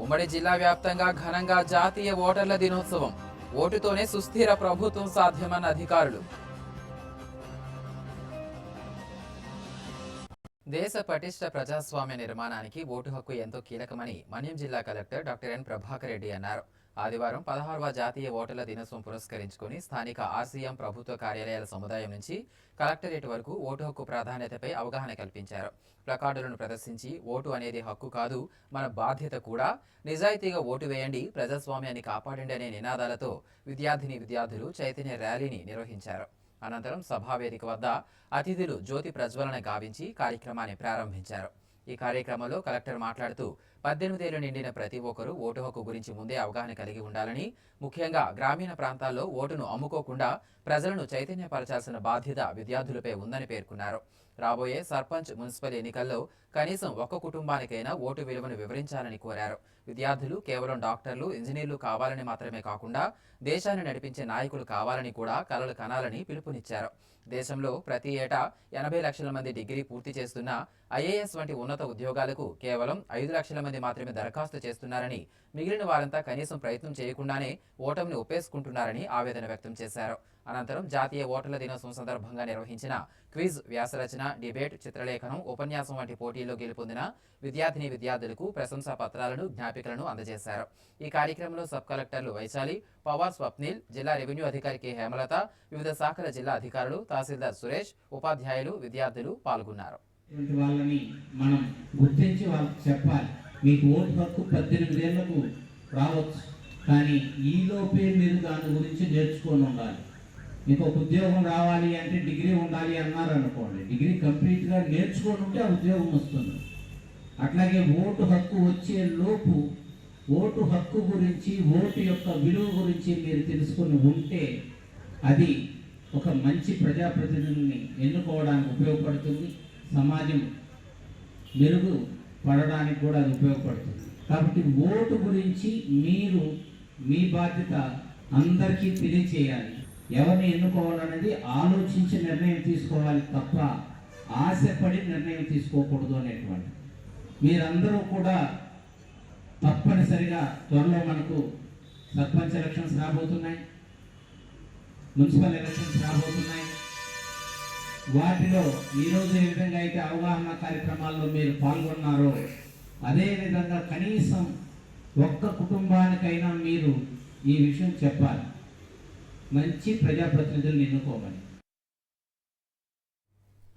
ఉమ్మడి జిల్లా వ్యాప్తంగా ఘనంగా జాతీయ ఓటర్ల దినోత్సవం. ఓటుతోనే సుస్థిర ప్రభుత్వం సాధ్యమన్న అధికారులు. దేశ పటిష్ట ప్రజాస్వామ్య నిర్మాణానికి ఓటు హక్కు ఎంతో కీలకమని మన్యం జిల్లా collector doctor N Prabhakar Reddy అన్నారు. ఆదివారం 16వ జాతీయ ఓటర్ల దినోత్సవం పురస్కరించుకుని స్థానిక ఆర్సీఎం ప్రభుత్వ కార్యాలయాల సముదాయం నుంచి కలెక్టరేట్ వరకు ఓటు హక్కు ప్రాధాన్యతపై అవగాహన కల్పించారు. ప్లకార్డులను ప్రదర్శించి ఓటు అనేది హక్కు కాదు, మన బాధ్యత కూడా, నిజాయితీగా ఓటు వేయండి, ప్రజాస్వామ్యాన్ని కాపాడండి అనే నినాదాలతో విద్యార్థులు చైతన్య ర్యాలీని నిర్వహించారు. అనంతరం సభావేదిక వద్ద అతిథులు జ్యోతి ప్రజ్వలన గావించి కార్యక్రమాన్ని ప్రారంభించారు. ఈ కార్యక్రమంలో కలెక్టర్ మాట్లాడుతూ 18 ఏళ్లు నిండిన ప్రతి ఒక్కరూ ఓటు హక్కు గురించి ముందే అవగాహన కలిగి ఉండాలని, ముఖ్యంగా గ్రామీణ ప్రాంతాల్లో ఓటును అమ్ముకోకుండా ప్రజలను చైతన్యపరచాల్సిన బాధ్యత విద్యార్థులపై ఉందని పేర్కొన్నారు. రాబోయే సర్పంచ్, మున్సిపల్ ఎన్నికల్లో కనీసం ఒక్క కుటుంబానికైనా ఓటు విలువను వివరించాలని కోరారు. విద్యార్థులు కేవలం డాక్టర్లు, ఇంజనీర్లు కావాలని మాత్రమే కాకుండా దేశాన్ని నడిపించే నాయకులు కావాలని కూడా కలలు కనాలని పిలుపునిచ్చారు. దేశంలో ప్రతి ఏటా 80 లక్షల మంది డిగ్రీ పూర్తి చేస్తున్న ఐఏఎస్ వంటి ఉన్నత ఉద్యోగాలకు కేవలం 5 లక్షల మంది మాత్రమే దరఖాస్తు చేస్తున్నారని, మిగిలిన వారంతా కనీసం ప్రయత్నం చేయకుండానే ఓటమిని ఒప్పేసుకుంటున్నారని ఆవేదన వ్యక్తం చేశారు. అనంతరం జాతీయ ఓటర్ల దినోత్సవం సందర్భంగా నిర్వహించిన క్విజ్, వ్యాసరచన, డిబేట్, చిత్రలేఖనం, ఉపన్యాసం వంటి పోటీల్లో గెలుపొందిన విద్యార్థులకు ప్రశంసా పత్రాలను, జ్ఞాపికలను అందజేశారు. ఈ కార్యక్రమంలో సబ్ కలెక్టర్లు వైశాలి, పవార్ స్వప్నిల్, జిల్లా రెవెన్యూ అధికారి కె హేమలత, వివిధ శాఖల జిల్లా అధికారులు, తహసీల్దార్ సురేష్, ఉపాధ్యాయులు, విద్యార్థులు పాల్గొన్నారు. వాళ్ళని మనం గుర్తించి వాళ్ళకి చెప్పాలి, మీకు ఓటు హక్కు 18 ఏళ్లకు రావచ్చు, కానీ ఈలోపే మీరు దాని గురించి నేర్చుకొని ఉండాలి. మీకు ఒక ఉద్యోగం రావాలి అంటే డిగ్రీ ఉండాలి అన్నారు అనుకోండి, డిగ్రీ కంప్లీట్గా నేర్చుకొని ఉంటే ఆ ఉద్యోగం వస్తుంది. అట్లాగే ఓటు హక్కు వచ్చే లోపు ఓటు హక్కు గురించి, ఓటు యొక్క విలువ గురించి మీరు తెలుసుకొని ఉంటే అది ఒక మంచి ప్రజాప్రతినిధిని ఎన్నుకోవడానికి ఉపయోగపడుతుంది, సమాజం మెరుగు పడడానికి కూడా అది ఉపయోగపడుతుంది. కాబట్టి ఓటు గురించి మీరు మీ బాధ్యత అందరికీ తెలియచేయాలి. ఎవరిని ఎన్నుకోవాలనేది ఆలోచించి నిర్ణయం తీసుకోవాలి తప్ప ఆశపడి నిర్ణయం తీసుకోకూడదు అనేటువంటి. మీరందరూ కూడా తప్పనిసరిగా త్వరలో మనకు సర్పంచ్ ఎలక్షన్స్ రాబోతున్నాయి, మున్సిపల్ ఎలక్షన్స్ రాబోతున్నాయి. వాటిలో ఈరోజు ఏ విధంగా అయితే అవగాహన కార్యక్రమాల్లో మీరు పాల్గొన్నారో అదేవిధంగా కనీసం ఒక్క కుటుంబానికైనా మీరు ఈ విషయం చెప్పాలి, మంచి ప్రజాప్రతినిధులను ఎన్నుకోమని.